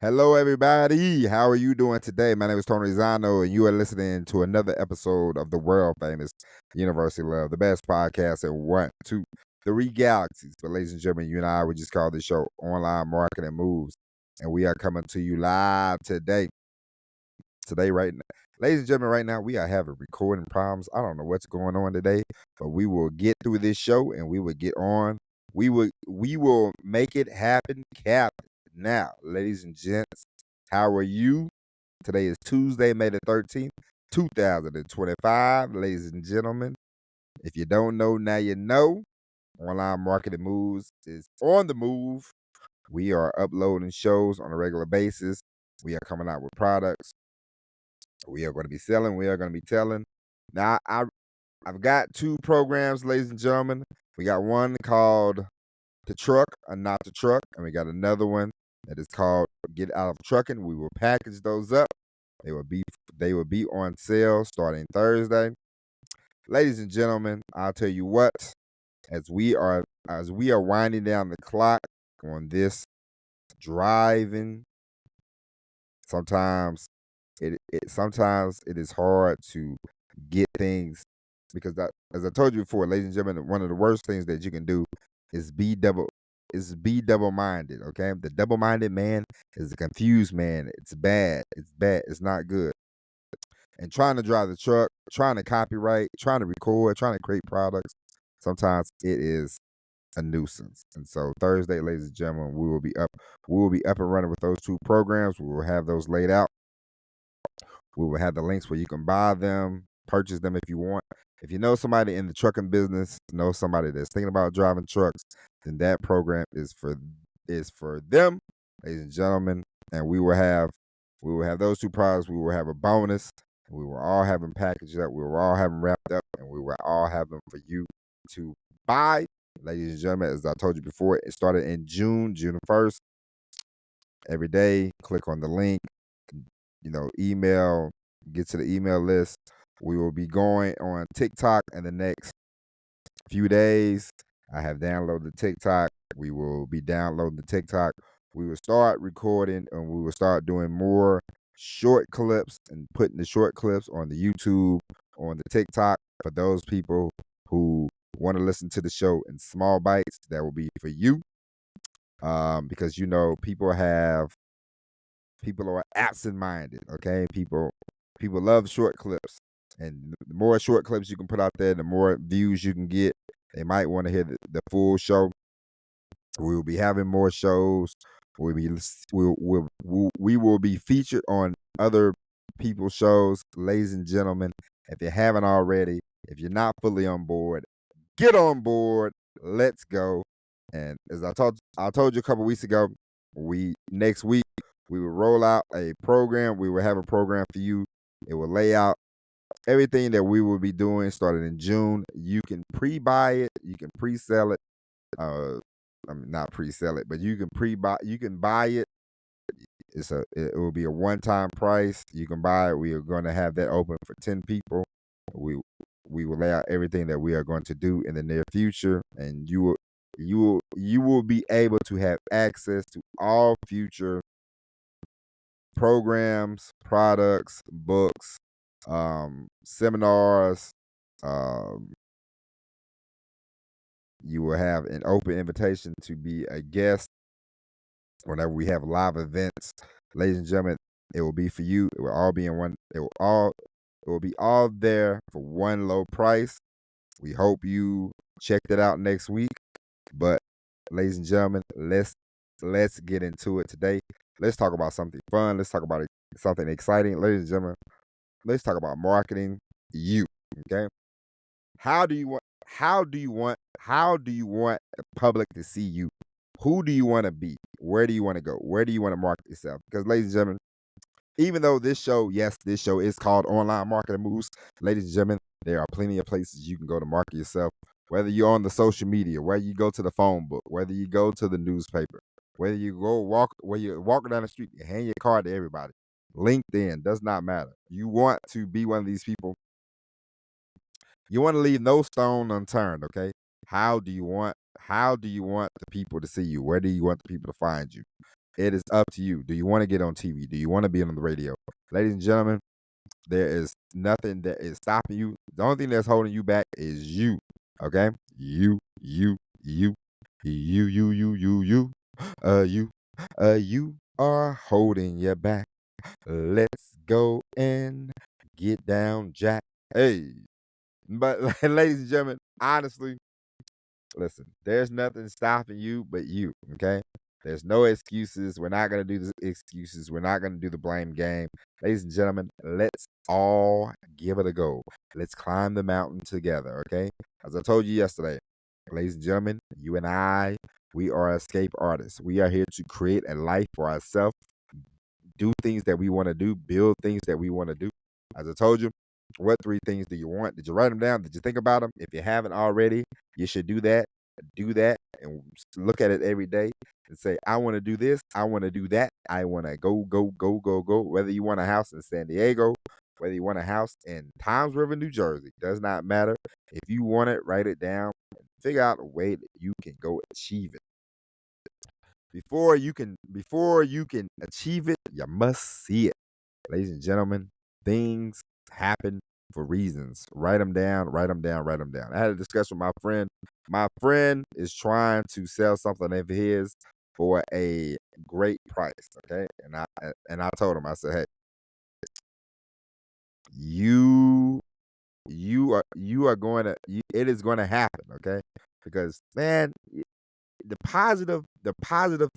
Hello, everybody. How are you doing today? My name is Tony Zano, and you are listening to another episode of the world famous University Love, the best podcast in 1, 2, 3 galaxies. But, ladies and gentlemen, you and I, we just call this show Online Marketing Moves, and we are coming to you live today. Right now. Ladies and gentlemen, right now, we are having recording problems. I don't know what's going on today, but we will get through this show and we will get on. We will make it happen, Captain. Now, ladies and gents, how are you? Today is Tuesday, May the 13th, 2025. Ladies and gentlemen, if you don't know, now you know. Online Marketing Moves is on the move. We are uploading shows on a regular basis. We are coming out with products. We are going to be selling. We are going to be telling. Now, I've got two programs, ladies and gentlemen. We got one called The Truck or Not the Truck, and we got another one that is called Get Out of Trucking. We will package those up. They will be on sale starting Thursday. Ladies and gentlemen, I'll tell you what, as we are winding down the clock on this driving, sometimes sometimes it is hard to get things because as I told you before, ladies and gentlemen, one of the worst things that you can do is be double-minded. Okay, the double-minded man is a confused man. It's bad. It's bad. It's not good. And trying to drive the truck, trying to copyright, trying to record, trying to create products, sometimes it is a nuisance. And so Thursday, ladies and gentlemen, we will be up. We will be up and running with those two programs. We will have those laid out. We will have the links where you can buy them, purchase them if you want. If you know somebody in the trucking business, know somebody that's thinking about driving trucks, then that program is for them, ladies and gentlemen. And we will have those two products. We will have a bonus. We will all have them packaged up. We will all have them wrapped up, and we will all have them for you to buy, ladies and gentlemen. As I told you before, it started in June 1st. Every day, click on the link. Email, get to the email list. We will be going on TikTok in the next few days. I have downloaded TikTok. We will be downloading the TikTok. We will start recording and we will start doing more short clips and putting the short clips on the YouTube, on the TikTok for those people who want to listen to the show in small bites. That will be for you. Because people are absent-minded, okay? People love short clips, and the more short clips you can put out there, the more views you can get. They might want to hear the full show. We will be having more shows. We will be featured on other people's shows, ladies and gentlemen. If you haven't already, if you're not fully on board, get on board. Let's go. And as I told you a couple weeks ago, next week we will roll out a program. We will have a program for you. It will lay out everything that we will be doing starting in June. You can pre-buy it. You can pre-sell it. Not pre-sell it, but you can pre-buy. You can buy it. It will be a one-time price. You can buy it. We are going to have that open for 10 people. We will lay out everything that we are going to do in the near future, and you will be able to have access to all future programs, products, books, seminars. You will have an open invitation to be a guest whenever we have live events. Ladies and gentlemen, it will be for you. It will all be in one. It will be all there for one low price. We hope you check that out next week. But ladies and gentlemen, let's get into it today. Let's talk about something fun. Let's talk about something exciting. Ladies and gentlemen, let's talk about marketing you. Okay. How do you want the public to see you? Who do you want to be? Where do you want to go? Where do you want to market yourself? Because ladies and gentlemen, even though this show is called Online Marketing Moves, ladies and gentlemen, there are plenty of places you can go to market yourself. Whether you're on the social media, whether you go to the phone book, whether you go to the newspaper, whether you where you're walking down the street, you hand your card to everybody. LinkedIn does not matter. You want to be one of these people. You want to leave no stone unturned, okay? How do you want the people to see you? Where do you want the people to find you? It is up to you. Do you want to get on TV? Do you want to be on the radio? Ladies and gentlemen, there is nothing that is stopping you. The only thing that's holding you back is you. Okay? You. You. You. You are holding your back. Let's go and get down, Jack. Hey. But ladies and gentlemen, honestly, listen, there's nothing stopping you but you, okay? There's no excuses. We're not going to do the excuses. We're not going to do the blame game. Ladies and gentlemen, let's all give it a go. Let's climb the mountain together, okay? As I told you yesterday, ladies and gentlemen, you and I, we are escape artists. We are here to create a life for ourselves, do things that we want to do, build things that we want to do. As I told you, what 3 things do you want? Did you write them down? Did you think about them? If you haven't already, you should do that. Do that and look at it every day and say, I want to do this. I want to do that. I want to go, go, go, go, go. Whether you want a house in San Diego, whether you want a house in Toms River, New Jersey, does not matter. If you want it, write it down and figure out a way that you can go achieve it. Before you can achieve it, you must see it. Ladies and gentlemen, things happen for reasons. Write them down, write them down, write them down. I had a discussion with my friend. My friend is trying to sell something of his for a great price. Okay. And I told him, I said, hey, you are going to it is going to happen, okay? Because man, the positive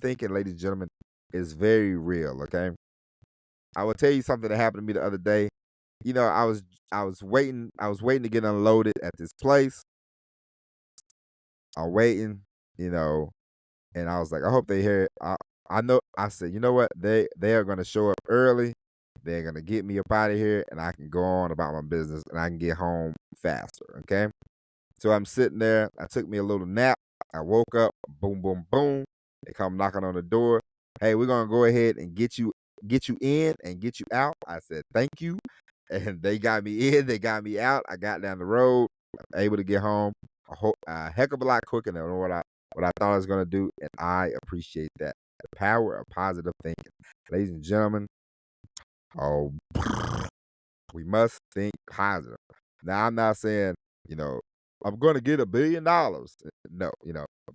thinking, ladies and gentlemen, is very real, okay? I will tell you something that happened to me the other day. You know, I was waiting to get unloaded at this place. I'm waiting, you know, and I was like, I hope they hear it. I know I said, you know what? They are gonna show up early. They're gonna get me up out of here and I can go on about my business and I can get home faster. Okay. So I'm sitting there. I took me a little nap. I woke up, boom, boom, boom. They come knocking on the door. Hey, we're gonna go ahead and get you in and get you out. I said, thank you. And they got me in, they got me out. I got down the road, able to get home a heck of a lot quicker than what I thought I was gonna do, and I appreciate that. The power of positive thinking. Ladies and gentlemen, oh, we must think positive. Now, I'm not saying, you know, I'm going to get $1 billion. No,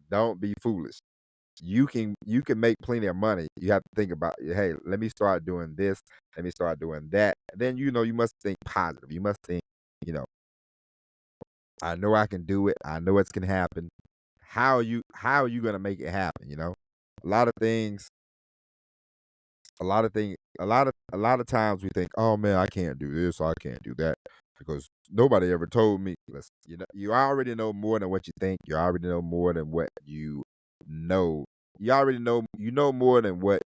don't be foolish. You can make plenty of money. You have to think about, hey, let me start doing this. Let me start doing that. And then, you must think positive. You must think, you know, I know I can do it. I know it's going to happen. How are you going to make it happen? A lot of things a lot of times we think, oh man, I can't do this or I can't do that because nobody ever told me. Listen, you already know more than what you think. You already know more than what you know. You know more than what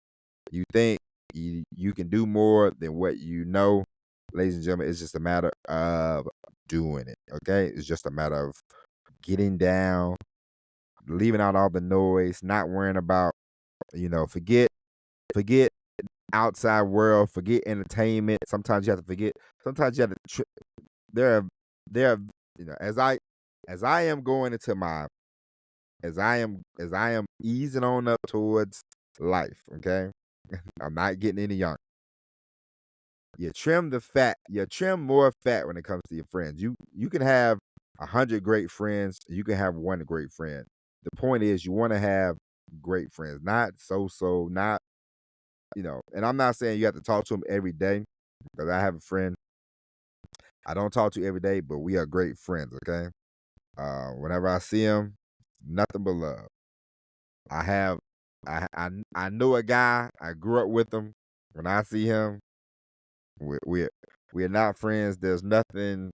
you think. You can do more than what you know. Ladies and gentlemen, it's just a matter of doing it. Okay, it's just a matter of getting down, leaving out all the noise, not worrying about, forget outside world, forget entertainment. Sometimes you have to forget. Sometimes you have to. There are, there are, as I am going into my, as I am easing on up towards life. Okay, I'm not getting any younger. You trim the fat. You trim more fat when it comes to your friends. You can have 100 great friends. You can have one great friend. The point is, you want to have great friends, not so, not. And I'm not saying you have to talk to them every day, because I have a friend I don't talk to every day, but we are great friends. Okay, whenever I see him, nothing but love. I have, I know a guy. I grew up with him. When I see him, we're not friends. There's nothing,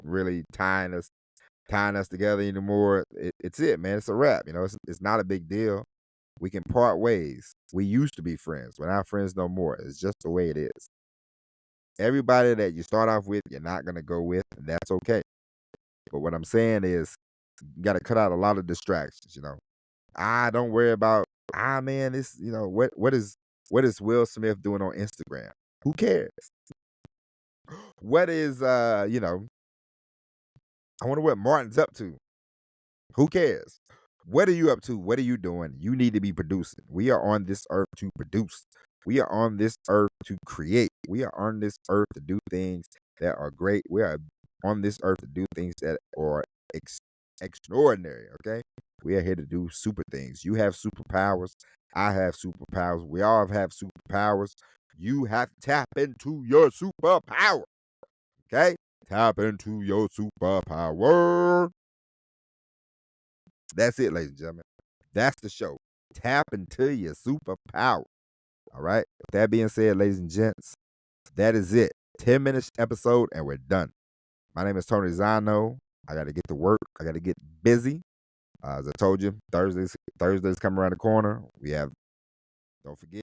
really tying us together anymore. It's it, man. It's a wrap. It's not a big deal. We can part ways. We used to be friends. We're not friends no more. It's just the way it is. Everybody that you start off with, you're not gonna go with, and that's okay. But what I'm saying is, you gotta cut out a lot of distractions. Don't worry about, man, this, what is Will Smith doing on Instagram? Who cares? What is I wonder what Martin's up to. Who cares? What are you up to? What are you doing? You need to be producing. We are on this earth to produce. We are on this earth to create. We are on this earth to do things that are great. We are on this earth to do things that are extraordinary. Okay. We are here to do super things. You have superpowers. I have superpowers. We all have superpowers. You have to tap into your superpower. Okay. Tap into your superpower. That's it, ladies and gentlemen. That's the show. Tap into your superpower. All right. With that being said, ladies and gents, that is it. 10 minutes episode, and we're done. My name is Tony Zano. I got to get to work. I got to get busy. As I told you, Thursdays come around the corner. We have, don't forget.